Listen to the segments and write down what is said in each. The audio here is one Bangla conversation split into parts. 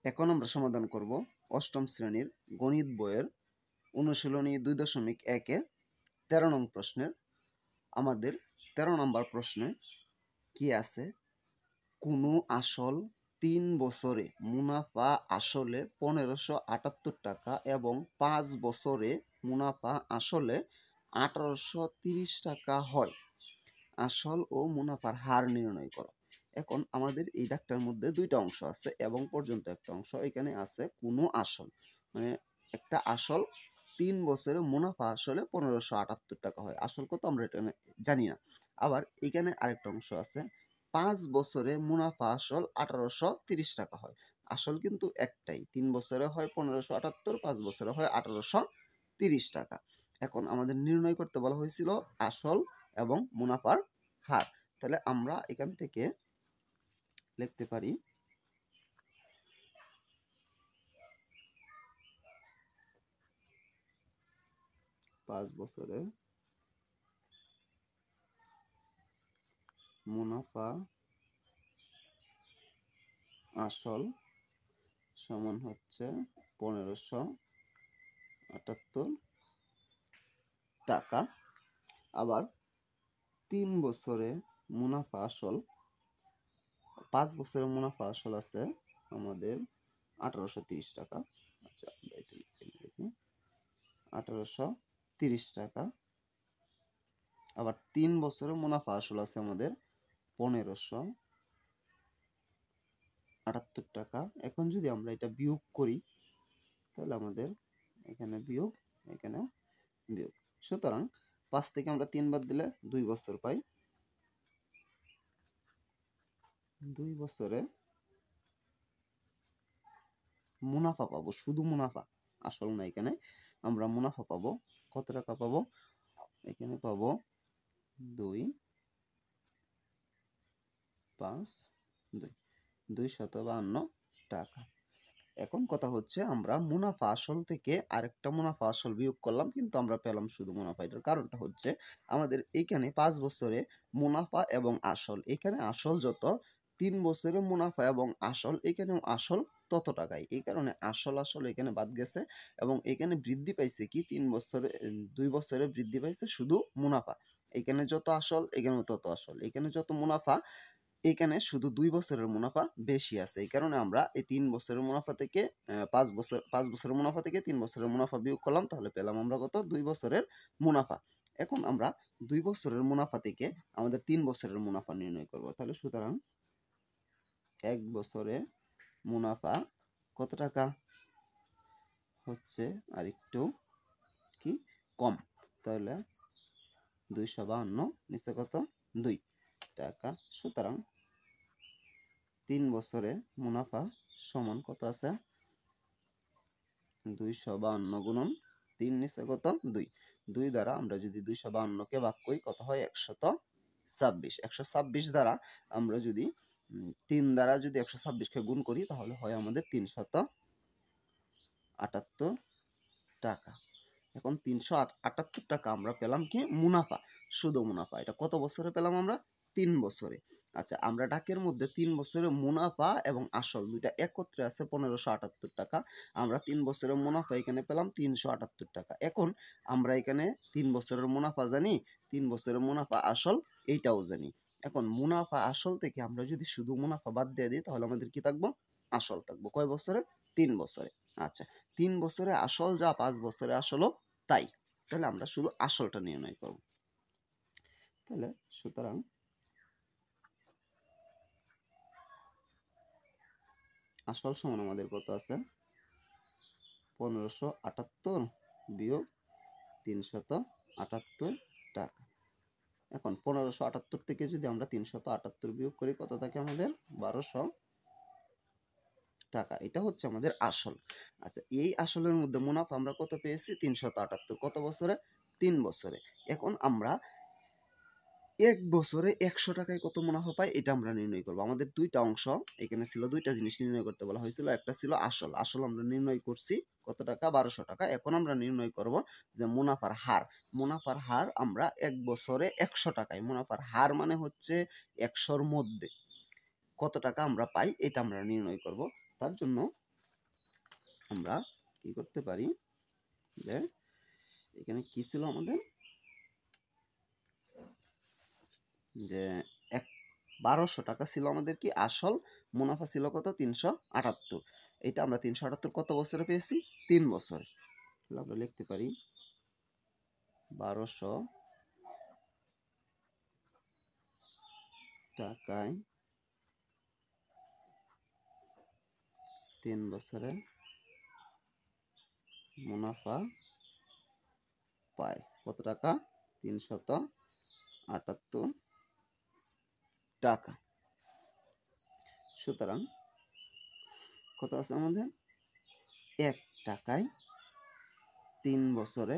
এখন আমরা সমাধান করব অষ্টম শ্রেণীর গণিত বইয়ের অনুশীলনী 2.1-এর 13 নং প্রশ্নের। আমাদের 13 নম্বর প্রশ্নে কি আছে, কোনো আসল 3 বছরে মুনাফা আসলে 1578 টাকা এবং 5 বছরে মুনাফা আসলে 1830 টাকা হয়, আসল ও মুনাফার হার নির্ণয় করো। এখন আমাদের এই ডাকটার মধ্যে দুইটা অংশ আছে এবং পর্যন্ত একটা অংশ এখানে আছে কোনো আসল, মানে একটা আসল 3 বছরে মুনাফা আসলে 1578 টাকা হয়, আসল কত আমরা এটা জানি না। আবার এখানে আরেকটা অংশ আছে 5 বছরে মুনাফা আসল 1830 টাকা হয়, আসল কিন্তু একটাই, 3 বছরে হয় 1578, 5 বছরে হয় 1830 টাকা। এখন আমাদের নির্ণয় করতে বলা হয়েছিল আসল এবং মুনাফার হার। তাহলে আমরা এখান থেকে লিখতে পারি 5 বছরে মুনাফা আসল সমান হচ্ছে 1578 টাকা। আবার 3 বছরে মুনাফা আসল, 5 বছরের মুনাফা আসল আছে আমাদের 1830 টাকা। আচ্ছা, এটা লিখি 1830 টাকা। আবার 3 বছরের মুনাফা আসল আছে আমাদের 1578 টাকা। এখন যদি আমরা এটা বিয়োগ করি তাহলে আমাদের এখানে বিয়োগ, এখানে বিয়োগ, সুতরাং 5 থেকে আমরা 3 বাদ দিলে 2 বছর পাই। 2 বছরে মুনাফা পাবো, শুধু মুনাফা, আসল না, এখানে আমরা মুনাফা পাবো। কত টাকা পাবো? এখানে পাবো 2 5 2 252 টাকা। এখন কথা হচ্ছে আমরা মুনাফা আসল থেকে আরেকটা মুনাফা আসল বিয়োগ করলাম, কিন্তু আমরা পেলাম শুধু মুনাফা। এটার কারণটা হচ্ছে আমাদের এইখানে 5 বছরে মুনাফা এবং আসল, এখানে আসল যত, 3 বছরে মুনাফা এবং আসল, এখানেও আসল তত টাকাই, এই কারণে আসল আসল এখানে বাদ গেছে এবং এখানে বৃদ্ধি পাইছে কি 3 বছরে 2 বছরে বৃদ্ধি পাইছে শুধু মুনাফা। এখানে যত আসল এখানেও তত আসল, এখানে যত মুনাফা এখানে শুধু 2 বছরের মুনাফা বেশি আছে, এই কারণে আমরা এই 3 বছরের মুনাফা থেকে 5 বছরের মুনাফা থেকে 3 বছরের মুনাফা বিয়োগ করলাম, তাহলে পেলাম আমরা কত? 2 বছরের মুনাফা। এখন আমরা 2 বছরের মুনাফা থেকে আমাদের 3 বছরের মুনাফা নির্ণয় করব। তাহলে সুতরাং 1 বছরে মুনাফা কত টাকা হচ্ছে আর একটু কি কম, তাহলে 252 নিচে কত? 2 টাকা। সুতরাং 3 বছরে মুনাফা সমান কত আছে? 252 গুণন 3 নিচে কত? 2। 2 দ্বারা আমরা যদি 252 কে ভাগ করি কত হয়? 126। 126 দ্বারা আমরা যদি 3 দ্বারা যদি 126 কে গুণ করি তাহলে হয় আমাদের 378 টাকা। এখন 378 টাকা আমরা পেলাম কি? মুনাফা, শুধু মুনাফা। এটা কত বছরে পেলাম আমরা? 3 বছরে। আচ্ছা, আমরা ডাকের মধ্যে 3 বছরে মুনাফা এবং আসল দুইটা একত্রে আছে 1578 টাকা। আমরা 3 বছরের মুনাফা এখানে পেলাম 378 টাকা। এখন আমরা এখানে 3 বছরের মুনাফা জানি, 3 বছরের মুনাফা আসল এইটাও জানি। এখন মুনাফা আসল থেকে আমরা যদি শুধু মুনাফা বাদ দিয়ে দিই তাহলে আমাদের কি থাকবো? আসল থাকবো। কয় বছরে? 3 বছরে। আচ্ছা, 3 বছরে আসল যা 5 বছরে আসলও তাই, তাহলে আমরা শুধু আসলটা নির্ণয় করব। তাহলে সুতরাং আসল সমান আমাদের কত আছে? 1578 বিয়োগ 378 টাকা। এখন 1578 থেকে যদি আমরা 378 বিয়োগ করি কত থাকে আমাদের? 1200 টাকা। এটা হচ্ছে আমাদের আসল। আচ্ছা, এই আসলের মধ্যে মুনাফা আমরা কত পেয়েছি? 378। কত বছরে? 3 বছরে। এখন আমরা 1 বছরে 100 টাকায় কত মুনাফা পাই এটা আমরা নির্ণয় করব। আমাদের দুইটা অংশ এখানে ছিল, দুইটা জিনিস নির্ণয় করতে বলা হয়েছিল। একটা ছিল আসল, আসল আমরা নির্ণয় করছি কত টাকা? 1200 টাকা। এখন আমরা নির্ণয় করব যে মুনাফার হার। মুনাফার হার আমরা 1 বছরে 100 টাকায়, মুনাফার হার মানে হচ্ছে 100-র মধ্যে কত টাকা আমরা পাই এটা আমরা নির্ণয় করব। তার জন্য আমরা কি করতে পারি যে এখানে কি ছিল আমাদের যে 1200 টাকা ছিল আমাদের কি আসল, মুনাফা ছিল কত 378। এটা আমরা 378 কত বছরে পেয়েছি 3 বছরে। তাহলে আমরা লিখতে পারি 1200 টাকায় 3 বছরে মুনাফা পায় কত টাকা 378 টাকা। সুতরাং কত আছে আমাদের 1 টাকায় 3 বছরে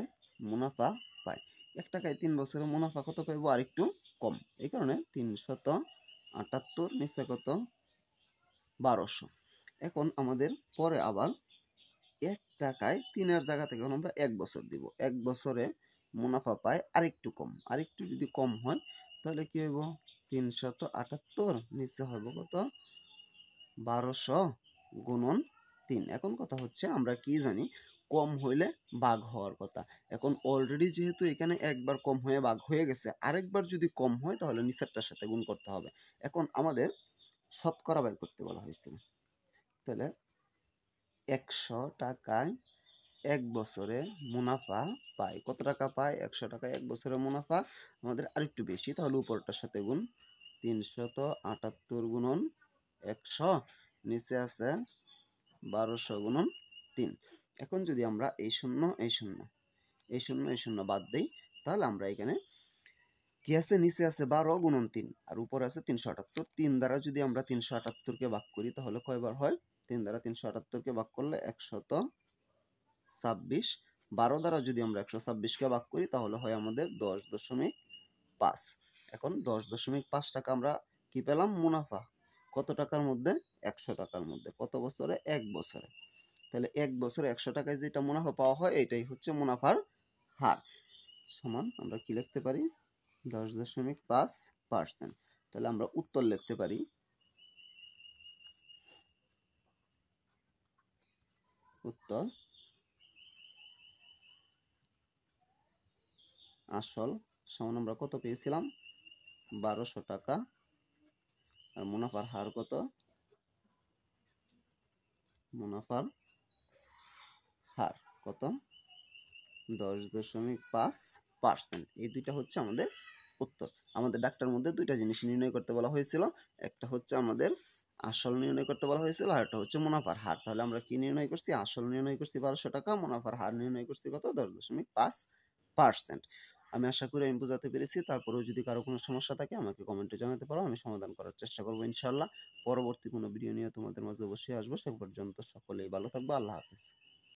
মুনাফা পায়। 1 টাকায় 3 বছরে মুনাফা কত পাইবো আর একটু কম, এই কারণে 378 নিচে কত 1200। এখন আমাদের পরে আবার 1 টাকায় 3-এর জায়গা থেকে আমরা 1 বছর দিব, 1 বছরে মুনাফা পায় আরেকটু কম, আরেকটু যদি কম হয় তাহলে কি হইব 378 নিচে হইব কত 1200 গুণন 3। এখন কথা হচ্ছে আমরা কি জানি কম হইলে ভাগ হওয়ার কথা। এখন অলরেডি যেহেতু এখানে একবার কম হয়ে ভাগ হয়ে গেছে, আরেকবার যদি কম হয় তাহলে নিচেরটার সাথে গুণ করতে হবে। এখন আমাদের শতকরা বের করতে বলা হয়েছিল, তাহলে 100 টাকায় 1 বছরে মুনাফা পায় কত টাকা পায় 100 টাকায় 1 বছরে মুনাফা আমাদের আরেকটু বেশি, তাহলে উপরটার সাথে গুণ 378 গুণন 100 নিচে আছে 1200 গুণন 3। এখন যদি আমরা এই শূন্য এই শূন্য এই শূন্য এই শূন্য বাদ দেই তাহলে আমরা এখানে কি আছে নিচে আছে 12 গুণন 3 আর উপরে আছে 378। 3 দ্বারা যদি আমরা 378 কে ভাগ করি তাহলে কয়বার হয় 3 দ্বারা 378 কে ভাগ করলে 126। 12 দ্বারা যদি আমরা 126 কে ভাগ করি তাহলে হয় আমাদের 10.5। এখন 10.5 টাকা আমরা কি পেলাম মুনাফা কত টাকার মধ্যে 100 টাকার মধ্যে, কত বছরে 1 বছরে। তাহলে 1 বছরে 100 টাকায় যেটা মুনাফা পাওয়া হয় এটাই হচ্ছে মুনাফার হার। সমান আমরা কি লিখতে পারি 10.5%। তাহলে আমরা উত্তর লিখতে পারি উত্তর আসল সমান আমরা কত পেয়েছিলাম 1200 টাকা আর মুনাফার হার কত মুনাফার হার কত 10.5%। এই দুইটা হচ্ছে আমাদের উত্তর। আমাদের ডাক্তার মধ্যে দুইটা জিনিস নির্ণয় করতে বলা হয়েছিল, একটা হচ্ছে আমাদের আসল নির্ণয় করতে বলা হয়েছিল আর একটা হচ্ছে মুনাফার হার। তাহলে আমরা কি নির্ণয় করছি আসল নির্ণয় করছি 1200 টাকা, মুনাফার হার নির্ণয় করছি কত 10.5%। আমি আশা করি আমি বোঝাতে পেরেছি। তারপরেও যদি কারো কোনো সমস্যা থাকে আমাকে কমেন্টে জানাতে পারো, আমি সমাধান করার চেষ্টা করবো ইনশাআল্লাহ। পরবর্তী কোনো ভিডিও নিয়ে তোমাদের মাঝে অবশ্যই আসবো। সে পর্যন্ত সকলেই ভালো থাকবো। আল্লাহ হাফেজ।